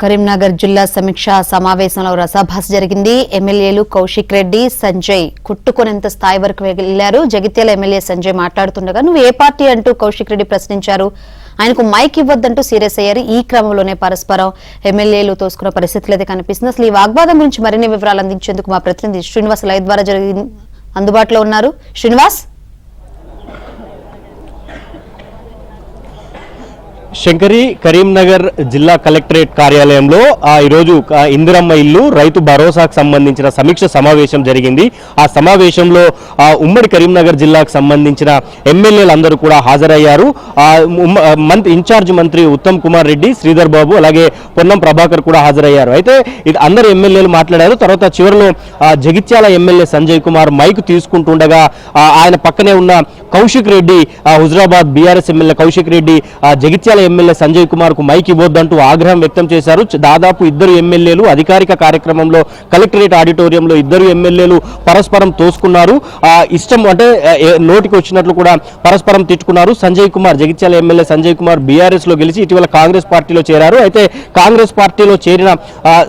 కరీంనగర్ జిల్లా సమీక్ష సమావేశంలో రసాభాస జరిగింది. ఎమ్మెల్యేలు కౌశిక్ రెడ్డి, సంజయ్ కుట్టుకునేంత స్థాయి వరకు వెళ్లారు. జగిత్యాల ఎమ్మెల్యే సంజయ్ మాట్లాడుతుండగా నువ్వు ఏ పార్టీ అంటూ కౌశిక్ రెడ్డి ప్రశ్నించారు. ఆయనకు మైక్ ఇవ్వద్దంటూ సీరియస్ అయ్యారు. ఈ క్రమంలోనే పరస్పరం ఎమ్మెల్యేలు తోసుకున్న పరిస్థితులు అయితే కనిపిస్తుంది. అసలు ఈ వాగ్వాదం గురించి మరిన్ని వివరాలు అందించేందుకు మా ప్రతినిధి శ్రీనివాస్ లైవ్ ద్వారా అందుబాటులో ఉన్నారు. శ్రీనివాస్, శంకరి, కరీంనగర్ జిల్లా కలెక్టరేట్ కార్యాలయంలో ఈరోజు ఇందిరమ్మ ఇల్లు రైతు భరోసాకు సంబంధించిన సమీక్ష సమావేశం జరిగింది. ఆ సమావేశంలో ఉమ్మడి కరీంనగర్ జిల్లాకు సంబంధించిన ఎమ్మెల్యేలందరూ కూడా హాజరయ్యారు. ఇన్ఛార్జ్ మంత్రి ఉత్తమ్ కుమార్ రెడ్డి, శ్రీధర్ బాబు, అలాగే పొన్నం ప్రభాకర్ కూడా హాజరయ్యారు. అయితే అందరు ఎమ్మెల్యేలు మాట్లాడారు. తర్వాత చివరిలో జగిత్యాల ఎమ్మెల్యే సంజయ్ కుమార్ మైక్ తీసుకుంటుండగా ఆయన పక్కనే ఉన్న Kaushik Reddy, Huzurabad BRS MLA Kaushik Reddy Jagtial MLA Sanjay Kumar కు మైక్ ఇవ్వొద్దంటూ ఆగ్రహం వ్యక్తం చేశారు. దాదాపు ఇద్దరు ఎమ్మెల్యేలు అధికారిక కార్యక్రమంలో కలెక్టరేట్ ఆడిటోరియంలో ఇద్దరు ఎమ్మెల్యేలు పరస్పరం తోసుకున్నారు. ఇష్టం అంటే నోటికి వచ్చినట్లు కూడా పరస్పరం తిట్టుకున్నారు. సంజయ్ కుమార్, జగిత్యాల ఎమ్మెల్యే సంజయ్ కుమార్ బీఆర్ఎస్ లో గెలిచి ఇటీవల కాంగ్రెస్ పార్టీలో చేరారు. అయితే కాంగ్రెస్ పార్టీలో చేరిన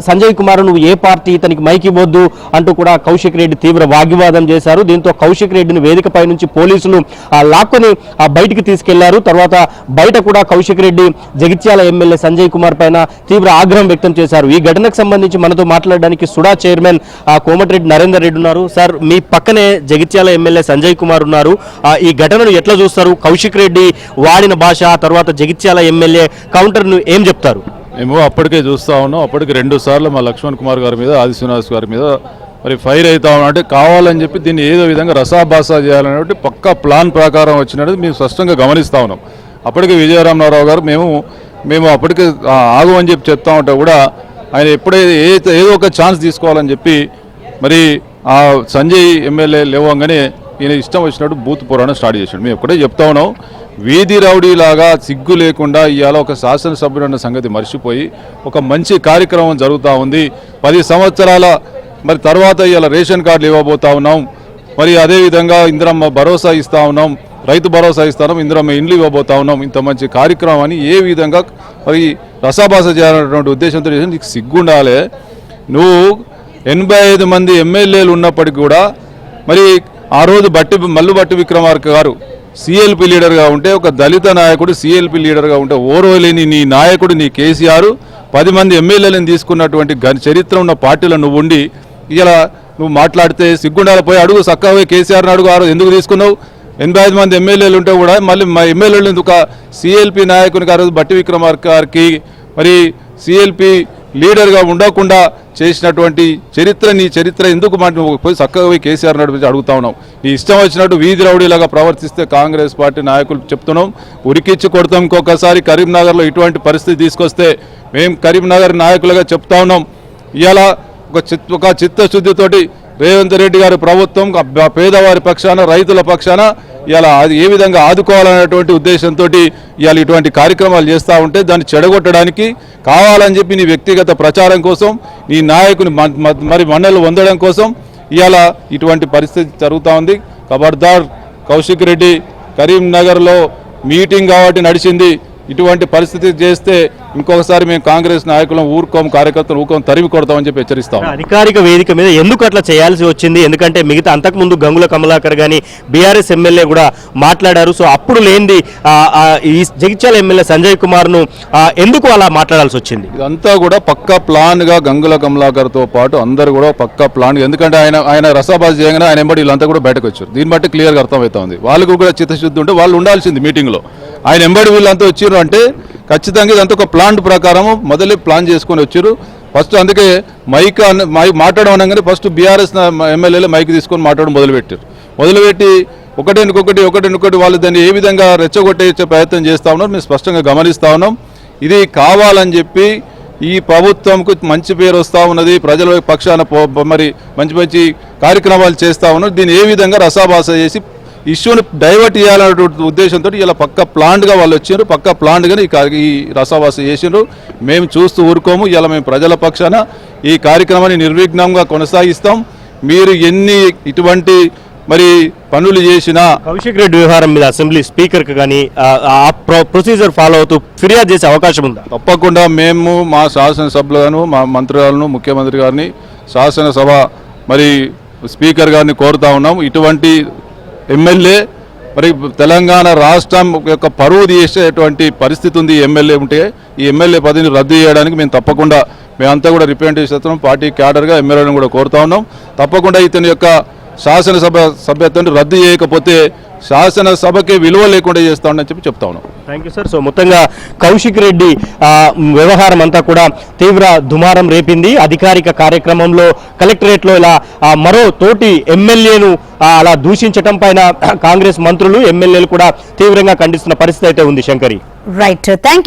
సంజయ్ కుమార్ నువ్వు ఏ పార్టీ, ఇతనికి మైక్ ఇవ్వొద్దు అంటూ కూడా కౌశిక్ రెడ్డి తీవ్ర వాగ్వివాదం చేశారు. దీంతో కౌశిక్ రెడ్డిని వేదికపై నుంచి పోలీసులు లాక్కొని బయటికి తీసుకెళ్లారు. తర్వాత బయట కూడా కౌశిక్ రెడ్డి జగిత్యాల ఎమ్మెల్యే సంజయ్ కుమార్ పైన తీవ్ర ఆగ్రహం వ్యక్తం చేశారు. ఈ ఘటనకు సంబంధించి మనతో మాట్లాడడానికి సుడా చైర్మన్ కోమటిరెడ్డి నరేందర్ రెడ్డి ఉన్నారు. సార్, మీ పక్కనే జగిత్యాల ఎమ్మెల్యే సంజయ్ కుమార్ ఉన్నారు. ఈ ఘటనను ఎట్లా చూస్తారు? కౌశిక్ రెడ్డి వాడిన భాష, తర్వాత జగిత్యాల ఎమ్మెల్యే కౌంటర్ ను ఏం చెప్తారు? మేము అప్పటికే చూస్తా ఉన్నాం. అప్పటికి 2 సార్లు మా లక్ష్మణ్ కుమార్ గారి మీద, ఆది శ్రీనివాస్ గారి మీద మరి ఫైర్ అవుతా ఉన్నాం. అంటే కావాలని చెప్పి దీన్ని ఏదో విధంగా రసాభాసా చేయాలనేది పక్కా ప్లాన్ ప్రకారం వచ్చినట్టు మేము స్పష్టంగా గమనిస్తూ ఉన్నాం. అప్పటికే విజయరామరావు గారు మేము అప్పటికే ఆగమని చెప్పి చెప్తా ఉంటే కూడా ఆయన ఎప్పుడైతే ఏదో ఒక ఛాన్స్ తీసుకోవాలని చెప్పి మరి ఆ సంజయ్ ఎమ్మెల్యే లేవంగానే ఈయన ఇష్టం వచ్చినట్టు బూత్ పురాణం స్టార్ట్ చేశాడు. మేము ఎప్పుడే చెప్తా ఉన్నాం, వీధి రౌడీలాగా సిగ్గు లేకుండా ఇవాళ ఒక శాసనసభ్యుడు అన్న సంగతి మర్చిపోయి ఒక మంచి కార్యక్రమం జరుగుతూ ఉంది. 10 సంవత్సరాల మరి తర్వాత ఇవాళ రేషన్ కార్డులు ఇవ్వబోతా ఉన్నాం. మరి అదేవిధంగా ఇందిరమ్మ భరోసా ఇస్తూ ఉన్నాం, రైతు భరోసా ఇస్తాం, ఇందిరమ్మ ఇండ్లు ఇవ్వబోతా ఉన్నాం. ఇంత మంచి కార్యక్రమాన్ని ఏ విధంగా మరి రసాభాస చేయాలనేటువంటి ఉద్దేశంతో నీకు సిగ్గుండాలి. నువ్వు 85 మంది ఎమ్మెల్యేలు ఉన్నప్పటికీ కూడా మరి ఆ రోజు మల్లు బట్టి విక్రమార్క గారు సిఎల్పి లీడర్గా ఉంటే, ఒక దళిత నాయకుడు సిఎల్పి లీడర్గా ఉంటే ఓర్వలేని నీ నాయకుడు నీ కేసీఆర్ 10 మంది ఎమ్మెల్యేలను తీసుకున్నటువంటి చరిత్ర ఉన్న పార్టీలో నువ్వు ఉండి ఇలా నువ్వు మాట్లాడితే సిగ్గుండాలి. పోయి అడుగు, చక్కగా కేసీఆర్ని అడుగు, ఆ రోజు ఎందుకు తీసుకున్నావు? 85 మంది ఎమ్మెల్యేలు ఉంటే కూడా మళ్ళీ మా ఎమ్మెల్యేలు ఎందుకు సిఎల్పి నాయకునికి ఆ రోజు బట్టి విక్రమార్క గారికి మరి సిఎల్పి లీడర్గా ఉండకుండా చేసినటువంటి నీ చరిత్ర ఎందుకు పోయి చక్కగా పోయి కేసీఆర్ నడిపించి అడుగుతా ఉన్నాం. నీ ఇష్టం వచ్చినట్టు వీధి రౌడీలాగా ప్రవర్తిస్తే కాంగ్రెస్ పార్టీ నాయకులు చెప్తున్నాం, ఉరికిచ్చి కొడతాం. ఇంకొకసారి కరీంనగర్లో ఇటువంటి పరిస్థితి తీసుకొస్తే మేము కరీంనగర్ నాయకులుగా చెప్తా ఉన్నాం. ఇవాళ ఒక చిత్తశుద్ధితోటి రేవంత్ రెడ్డి గారి ప్రభుత్వం పేదవారి పక్షాన, రైతుల పక్షాన ఇలా ఏ విధంగా ఆదుకోవాలనేటువంటి ఉద్దేశంతో ఇవాళ ఇటువంటి కార్యక్రమాలు చేస్తూ ఉంటే దాన్ని చెడగొట్టడానికి కావాలని చెప్పి నీ వ్యక్తిగత ప్రచారం కోసం, నీ నాయకుని మరి మన్నలు పొందడం కోసం ఇవాళ ఇటువంటి పరిస్థితి జరుగుతూ ఉంది. ఖబర్దార్ కౌశిక్ రెడ్డి, కరీంనగర్లో మీటింగ్ కాబట్టి నడిచింది. ఇటువంటి పరిస్థితి చేస్తే ఇంకొకసారి మేము కాంగ్రెస్ నాయకులను కార్యకర్తలు తరిమి కొడతామని చెప్పి హెచ్చరిస్తాం. అధికారిక వేదిక మీద ఎందుకు అట్లా చేయాల్సి వచ్చింది? ఎందుకంటే మిగతా అంతకుముందు గంగుల కమలాకర్ గాని బీఆర్ఎస్ ఎమ్మెల్యే కూడా మాట్లాడారు. సో అప్పుడు లేనిది ఈ జగిత్యాల ఎమ్మెల్యే సంజయ్ కుమార్ ను ఎందుకు అలా మాట్లాడాల్సి వచ్చింది? ఇదంతా కూడా పక్కా ప్లాన్ గా గంగుల కమలాకర్ తో పాటు అందరు కూడా పక్కా ప్లాన్. ఎందుకంటే ఆయన రసాభాస చేయగానే ఆయన ఎంబడి వీళ్ళంతా కూడా బయటకు వచ్చారు. దీన్ని బట్టి క్లియర్గా అర్థమవుతా ఉంది. వాళ్ళకు కూడా చిత్తశుద్ధి ఉంటే వాళ్ళు ఉండాల్సింది మీటింగ్ లో. ఆయన ఎంబడి వీళ్ళంతా వచ్చారు అంటే ఖచ్చితంగా ఇదంతా ఒక ప్లాన్ ప్రకారం మొదలు ప్లాన్ చేసుకొని వచ్చారు. ఫస్ట్ అందుకే మైక్ మాట్లాడడం అనగానే ఫస్ట్ బీఆర్ఎస్ ఎమ్మెల్యేలు మైక్ తీసుకొని మాట్లాడడం మొదలుపెట్టి ఒకటి వాళ్ళు దాన్ని ఏ విధంగా రెచ్చగొట్టే ప్రయత్నం చేస్తూ ఉన్నారు మేము స్పష్టంగా గమనిస్తూ ఉన్నాం. ఇది కావాలని చెప్పి ఈ ప్రభుత్వంకు మంచి పేరు వస్తూ ఉన్నది, ప్రజల పక్షాన మరి మంచి కార్యక్రమాలు చేస్తూ ఉన్నారు. దీన్ని ఏ విధంగా రసాభాస చేసి ఇష్యూని డైవర్ట్ చేయాలనేటువంటి ఉద్దేశంతో ఇలా పక్క ప్లాన్గా వాళ్ళు వచ్చారు. పక్క ప్లాన్గానే ఈ రసాభాస చేసినారు. మేము చూస్తూ ఊరుకోము. ఇలా మేము ప్రజల పక్షాన ఈ కార్యక్రమాన్ని నిర్విఘ్నంగా కొనసాగిస్తాం. మీరు ఎన్ని ఇటువంటి మరి పనులు చేసిన కౌశిక్ రెడ్డి వ్యవహారం మీద అసెంబ్లీ స్పీకర్ కి కానీ ప్రొసీజర్ ఫాలో అవుతూ ఫిర్యాదు చేసే అవకాశం ఉందా? తప్పకుండా మేము మా శాసనసభ్యులను మా మంత్రులను ముఖ్యమంత్రి గారిని శాసనసభ మరి స్పీకర్ గారిని కోరుతా ఉన్నాం. ఇటువంటి ఎమ్మెల్యే మరి తెలంగాణ రాష్ట్రం యొక్క పరువు తీసేటువంటి పరిస్థితి ఉంది. ఎమ్మెల్యే ఉంటే ఈ ఎమ్మెల్యే పదవిని రద్దు చేయడానికి మేము తప్పకుండా మేమంతా కూడా రిప్రజెంటేషన్ చేస్తున్నాం. పార్టీ క్యాడర్గా ఎమ్మెల్యేలను కూడా కోరుతా ఉన్నాం. తప్పకుండా ఇతని యొక్క శాసనసభ సభ్యత్వాన్ని రద్దు చేయకపోతే శాసనసభకే విలువ లేకుండా చేస్తా ఉండని చెప్పి చెప్తా ఉన్నాం. Thank you sir. సో మొత్తంగా కౌశిక్ రెడ్డి వ్యవహారం అంతా కూడా తీవ్ర దుమారం రేపింది. అధికారిక కార్యక్రమంలో కలెక్టరేట్లో ఇలా మరో తోటి ఎమ్మెల్యేను అలా దూషించటం పైన కాంగ్రెస్ మంత్రులు ఎమ్మెల్యేలు కూడా తీవ్రంగా ఖండిస్తున్న పరిస్థితి అయితే ఉంది. Shankari, right, thank